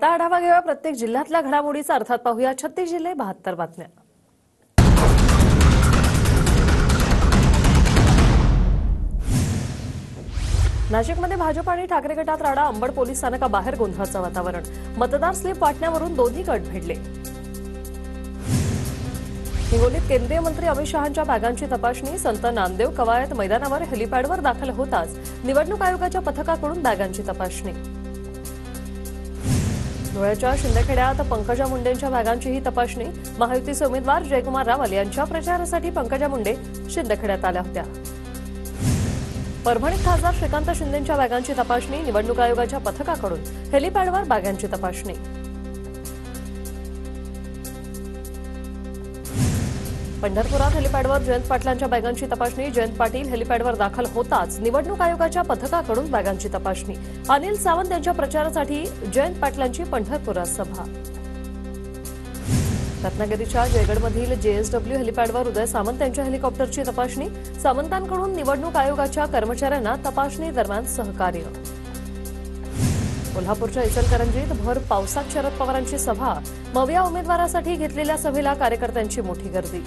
आता आढावा घेऊया प्रत्येक जिल्ह्यातल्या घडामोडीचा। अर्थात पाहूया 36 जिल्हे 72 बातम्या। नाशिकमध्ये भाजप आणि ठाकरे गटात राडा। अंबड पोलीस स्थानकाबाहेर गोंधळाचं वातावरण। मतदार स्लिप वाटण्यावरून दोन्ही गट भिडले। हिंगोलीत केंद्रीय मंत्री अमित शहांच्या बॅगांची तपासणी। संत नामदेव कवायत मैदानावर हेलिपॅडवर दाखल होताच निवडणूक आयोगाच्या पथकाकडून बॅगांची तपासणी। धुळ्याच्या शिंदखेड्यात पंकजा मुंडेंच्या बॅगांचीही तपासणी। महायुतीचे उमेदवार जयकुमार रावल यांच्या प्रचारासाठी पंकजा मुंडे शिंदखेड्यात आल्या होत्या। परभणीत खासदार श्रीकांत शिंदेंच्या बॅगांची तपासणी। निवडणूक आयोगाच्या पथकाकडून हेलिपॅडवर बॅगांची तपासणी। पंढरपुरात हेलिपॅडवर जयंत पाटलांच्या बॅगांची तपासणी। जयंत पाटील हेलिपॅडवर दाखल होताच निवडणूक आयोगाच्या पथकाकडून बॅगांची तपासणी। अनिल सावंत यांच्या प्रचारासाठी जयंत पाटलांची पंढरपुरात सभा। रत्नागिरीच्या जयगडमधील जेएसडब्ल्यू हेलिपॅडवर उदय सामंत यांच्या हेलिकॉप्टरची तपासणी। सामंतांकडून निवडणूक आयोगाच्या कर्मचाऱ्यांना तपासणी दरम्यान सहकार्य। कोल्हापूरच्या इचलकरंजीत भर पावसात शरद पवारांची सभा। मविया उमेदवारासाठी घेतलेल्या सभेला कार्यकर्त्यांची मोठी गर्दी।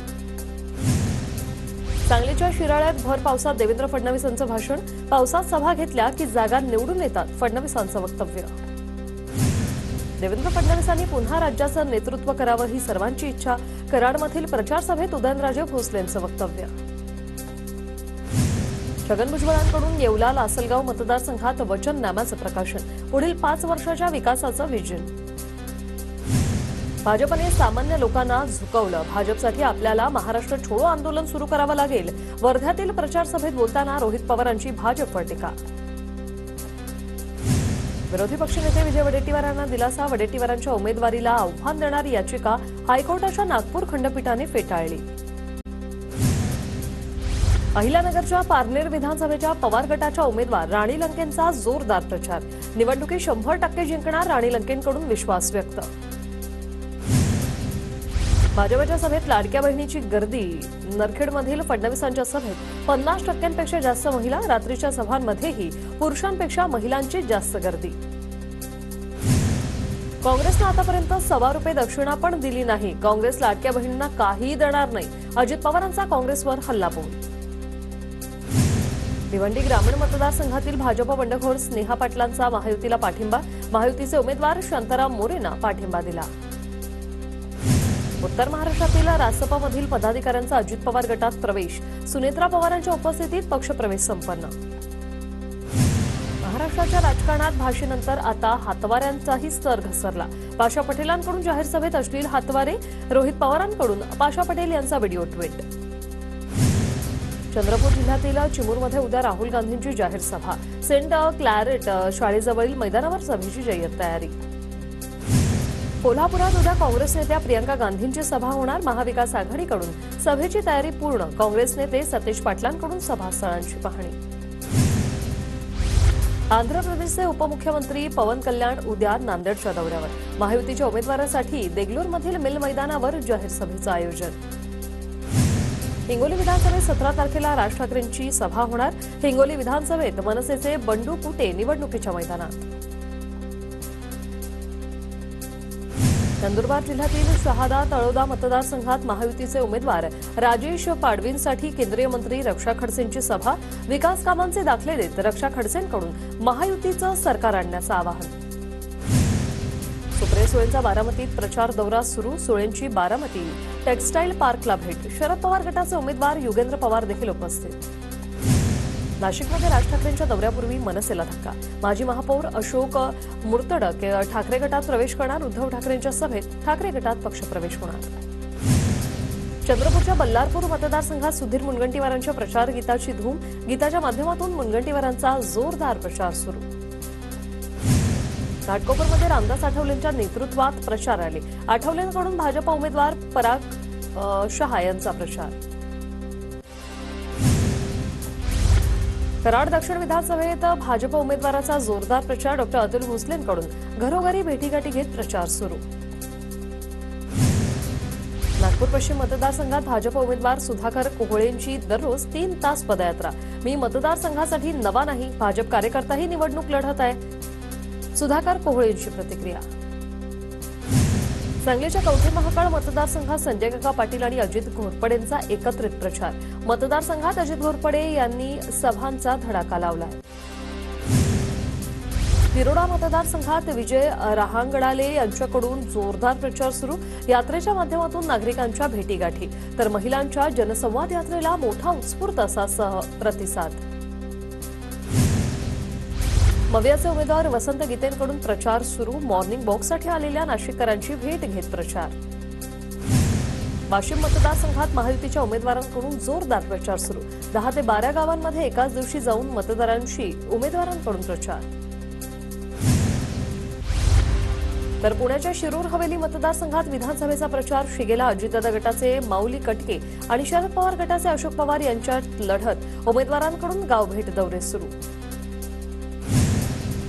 सांगलीच्या शिराळ्यात भर पावसात देवेंद्र फडणवीसांचं भाषण। पावसात सभा घेतल्या की जागा निवडून येतात, फडणवीसांचं वक्तव्य। देवेंद्र फडणवीसांनी पुन्हा राज्याचं नेतृत्व करावं ही सर्वांची इच्छा। कराडमधील प्रचार सभेत उदयनराजे भोसलेंचं वक्तव्य। छगन भुजबळांकडून येवला लासलगाव मतदारसंघात वचननाम्याचं प्रकाशन। पुढील 5 वर्षाच्या विकासाचं विजन। भाजपने सामान्य लोकांना झुकवलं। भाजपसाठी आपल्याला महाराष्ट्र छोडो आंदोलन सुरू करावं लागेल। वर्ध्यातील प्रचार सभेत बोलताना रोहित पवारांची भाजपवर टीका। विरोधी पक्षनेते विजय वडेट्टीवारांना दिलासा। वडेट्टीवारांच्या उमेदवारीला आव्हान देणारी याचिका हायकोर्टाच्या नागपूर खंडपीठाने फेटाळली। अहिल्यानगरच्या पारनेर विधानसभेच्या पवार गटाच्या उमेदवार राणी लंकेंचा जोरदार प्रचार। निवडणुकीत 100% जिंकणार, राणी लंकेंकडून विश्वास व्यक्त। भाजपच्या सभेत लाडक्या बहिणीची गर्दी। नरखेडमधील फडणवीसांच्या सभेत 50%पेक्षा जास्त महिला। रात्रीच्या सभांमध्येही पुरुषांपेक्षा महिलांची जास्त गर्दी। काँग्रेसनं आतापर्यंत ₹1.25 दक्षिणा पण दिली नाही। काँग्रेस लाडक्या बहिणींना काहीही देणार नाही। अजित पवारांचा काँग्रेसवर हल्लाबोल। भिवंडी ग्रामीण मतदारसंघातील भाजप बंडखोर स्नेहा पाटलांचा महायुतीला पाठिंबा। महायुतीचे उमेदवार शांताराम मोरेंना पाठिंबा दिला। उत्तर महाराष्ट्रातील रासपमधील पदाधिकाऱ्यांचा अजित पवार गटात प्रवेश। सुनेत्रा पवारांच्या उपस्थितीत पक्षप्रवेश संपन्न। महाराष्ट्राच्या राजकारणात भाषेनंतर आता हातवाऱ्यांचाही स्तर घसरला। पाशा पटेलांकडून जाहीर सभेत अश्लील हातवारे। रोहित पवारांकडून पाशा पटेल यांचा व्हिडिओ ट्विट। चंद्रपूर जिल्ह्यातील चिमूरमध्ये उद्या राहुल गांधींची जाहीर सभा। सेंट क्लॅरेट शाळेजवळील मैदानावर सभेची जय्यत तयारी। कोल्हापुरात उद्या काँग्रेस नेत्या प्रियंका गांधींची सभा होणार। महाविकास आघाडीकडून सभेची तयारी पूर्ण। काँग्रेस नेते सतीश पाटलांकडून सभास्थळांची पाहणी। आंध्र प्रदेशचे उपमुख्यमंत्री पवन कल्याण उद्या नांदेडच्या दौऱ्यावर। महायुतीच्या उमेदवारासाठी देगलूरमधील मिल मैदानावर जाहीर सभेचं आयोजन। हिंगोली विधानसभेत 17 तारखेला राज ठाकरेंची सभा होणार। हिंगोली विधानसभेत मनसेचे बंडू कुटे निवडणुकीच्या मैदानात। नंदुरबार जिल्ह्यातील शहादा तळोदा मतदारसंघात महायुतीचे उमेदवार राजेश पाडवींसाठी केंद्रीय मंत्री रक्षा खडसेंची सभा। विकास कामांचे दाखले देत रक्षा खडसेंकडून महायुतीचं सरकार आणण्याचं आवाहन। सुप्रिया सुळेंचा बारामतीत प्रचार दौरा सुरू। सुळेंची बारामती टेक्स्टाईल पार्कला भेट। शरद पवार गटाचे उमेदवार युगेंद्र पवार देखील उपस्थित। नाशिकमध्ये राज ठाकरेंच्या दौऱ्यापूर्वी मनसेला धक्का। माजी महापौर अशोक मुर्तडक ठाकरे गटात प्रवेश करणार। उद्धव ठाकरेंच्या सभेत ठाकरे गटात पक्षप्रवेश होणार। चंद्रपूरच्या बल्लारपूर मतदारसंघात सुधीर मुनगंटीवारांच्या प्रचार गीताची धूम। गीताच्या माध्यमातून मुनगंटीवारांचा जोरदार प्रचार सुरू। घाटकोपरमध्ये रामदास आठवलेंच्या नेतृत्वात प्रचार रॅली। आठवलेंकडून भाजप उमेदवार पराग शहा यांचा प्रचार। कराड दक्षिण विधानसभेत भाजप उमेदवाराचा जोरदार प्रचार। डॉ अतुल भोसलेंकडून घरोघरी भेटीगाठी घेत प्रचार सुरू। नागपूर पश्चिम मतदारसंघात भाजप उमेदवार सुधाकर कोहळेंची दररोज 3 तास पदयात्रा। मी मतदारसंघासाठी नवा नाही, भाजप कार्यकर्ताही निवडणूक लढत आहे। सुधाकर कोहळेंची प्रतिक्रिया। सांगलीच्या कवठे महाकाळ मतदारसंघात संजय काका पाटील आणि अजित घोरपडेंचा एकत्रित प्रचार। मतदारसंघात अजित घोरपडे यांनी सभांचा धडाका लावला। तिरोडा मतदारसंघात विजय रहांगडाले यांच्याकडून जोरदार प्रचार सुरू। यात्रेच्या माध्यमातून नागरिकांच्या भेटीगाठी तर महिलांच्या जनसंवाद यात्रेला मोठा उत्स्फूर्त असा प्रतिसाद। मवियाचे उमेदवार वसंत गीतेंकडून प्रचार सुरू। मॉर्निंग वॉकसाठी आलेल्या नाशिककरांची भेट घेत प्रचार। वाशिम मतदारसंघात महायुतीच्या उमेदवारांकडून जोरदार प्रचार सुरू। 10 ते 12 गावांमध्ये एकाच दिवशी जाऊन मतदारांशी उमेदवारांकडून प्रचार। तर पुण्याच्या शिरूर हवेली मतदारसंघात विधानसभेचा प्रचार शिगेला। अजितदादा गटाचे माऊली कटके आणि शरद पवार गटाचे अशोक पवार यांच्यात लढत। उमेदवारांकडून गावभेट दौरे सुरू।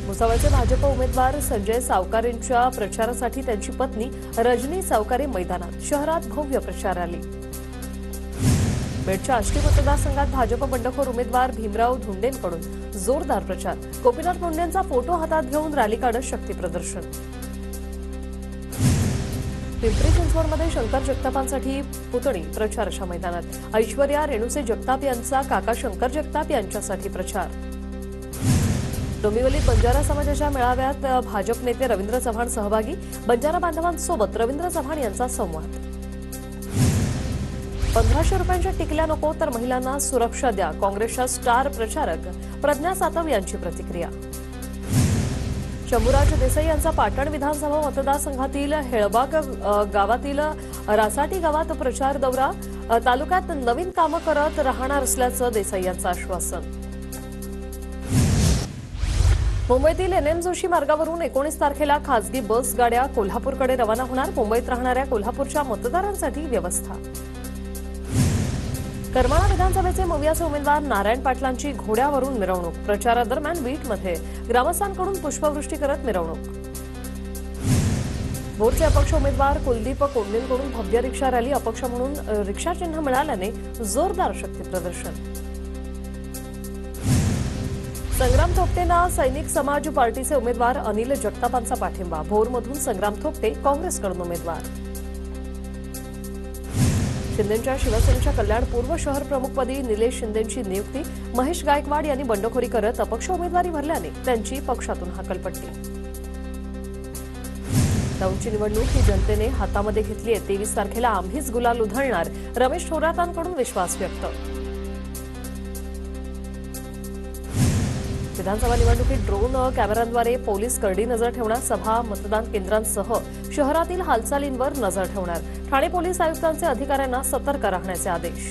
भुसावळचे भाजप उमेदवार संजय सावकारेंच्या प्रचारासाठी त्यांची पत्नी रजनी सावकारे मैदानात। शहरात भव्य प्रचार रॅली। बेडच्या आष्टी मतदारसंघात भाजप बंडखोर उमेदवार भीमराव धुंडेंकडून जोरदार प्रचार। गोपीनाथ मुंडेंचा फोटो हातात घेऊन रॅली काढत शक्ती प्रदर्शन। पिंपरी चिंचवडमध्ये शंकर जगतापांसाठी पुतणी प्रचाराच्या मैदानात। ऐश्वर्या रेणुसे जगताप यांचा काका शंकर जगताप यांच्यासाठी प्रचार। डोंबिवलीत बंजारा समाजाच्या मेळाव्यात भाजप नेते रवींद्र चव्हाण सहभागी। बंजारा बांधवांसोबत रवींद्र चव्हाण यांचा संवाद। 1500 रुपयांच्या टिकल्या नको तर महिलांना सुरक्षा द्या। काँग्रेसच्या स्टार प्रचारक प्रज्ञा सातव यांची प्रतिक्रिया। शंभूराज देसाई यांचा पाटण विधानसभा मतदारसंघातील हेळबाग गावातील रासाटी गावात प्रचार दौरा। तालुक्यात नवीन कामं करत राहणार असल्याचं देसाई यांचं आश्वासन। मुंबईतील एनएम जोशी मार्गावरून 19 तारखेला खासगी बस गाड्या कोल्हापूरकडे रवाना होणार। मुंबईत राहणाऱ्या कोल्हापूरच्या मतदारांसाठी व्यवस्था। करमाळा विधानसभेचे मवियाचे उमेदवार नारायण पाटलांची घोड्यावरून मिरवणूक। प्रचारादरम्यान बीटमध्ये ग्रामस्थांकडून पुष्पवृष्टी करत मिरवणूक। भोरचे अपक्ष उमेदवार कुलदीप कोंडलेंकडून भव्य रिक्षा रॅली। अपक्ष म्हणून रिक्षा चिन्ह मिळाल्याने जोरदार शक्ती प्रदर्शन। संग्राम थोपटेंना सैनिक समाज पार्टीचे उमेदवार अनिल जगतापांचा पाठिंबा। भोरमधून संग्राम थोपटे काँग्रेसकडून उमेदवार। शिंदेंच्या शिवसेनेच्या कल्याण पूर्व शहर प्रमुखपदी निलेश शिंदेंची नियुक्ती। महेश गायकवाड यांनी बंडखोरी करत अपक्ष उमेदवारी भरल्याने त्यांची पक्षातून हकलपट्टी। दौंडची निवडणूक ही जनतेने हातामध्ये घेतली आहे। 23 तारखेला आम्हीच गुलाल उधळणार। रमेश थोरातांकडून विश्वास व्यक्त। विधानसभा निवडणुकीत ड्रोन कॅमेऱ्यांद्वारे पोलीस करडी नजर ठेवणार। सभा मतदान केंद्रांसह शहरातील हालचालींवर नजर ठेवणार। ठाणे पोलीस आयुक्तांचे अधिकाऱ्यांना सतर्क राहण्याचे आदेश।